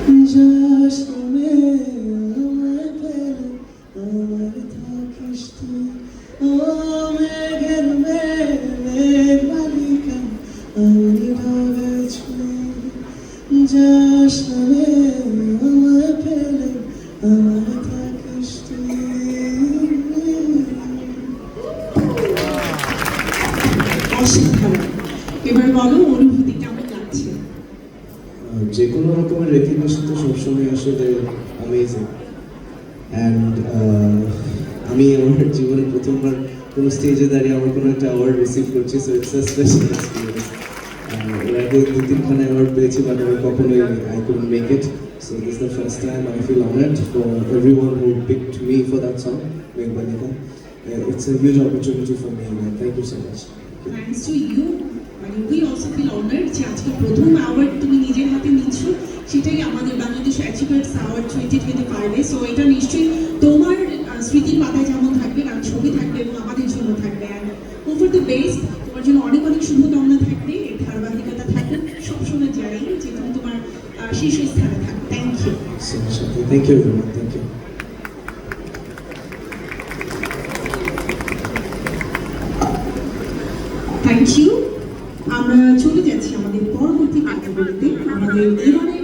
Just আমার পেলে আমার থাকিস তুই মেঘের মেঘ বালিকা আমি ভাবে Just আমার পেলে আমার থাকিস তুই। অসাধারণ। এবার বলো অনুভূতি কেমন লাগছে? যে কোনো রকমের রেকগনিশন তো সবসময় আসলে অ্যামেজিং অ্যান্ড আমি আমার জীবনে প্রথমবার কোনো স্টেজে দাঁড়িয়ে আমার কোনো একটা অ্যাওয়ার্ড রিসিভ করছি, so it's a special experience. এর আগে 2-3খানা অ্যাওয়ার্ড পেয়েছি, বাট আমি কখনোই I couldn't make it, so this the first time I feel honoured for everyone who picked me for that song Meghbalika. It's a huge opportunity for me, and thank you so much. Thanks to you, we also feel honored যে আজকে প্রথম award তুমি নিজের হাতে নিচ্ছ, সেটাই আমাদের Bangladesh achievers award 2025-এ। So এটা নিশ্চয়ই তোমার স্মৃতির পাতায় যেমন থাকবে, কারণ ছবি থাকবে এবং আমাদের জন্য থাকবে। অ্যান্ড ওভার দ্য বেস্ট, তোমার জন্য অনেক অনেক শুভকামনা থাকবে, এর ধারাবাহিকতা থাকবে, সবসময় জানাই যে তুমি তোমার শীর্ষস্থানে থাকবে। Thank you So much. Thank you everyone. Thank you. Thank you. আমরা চলে যাচ্ছি আমাদের পরবর্তী ক্যাটাগরিতে। আমাদের এবারে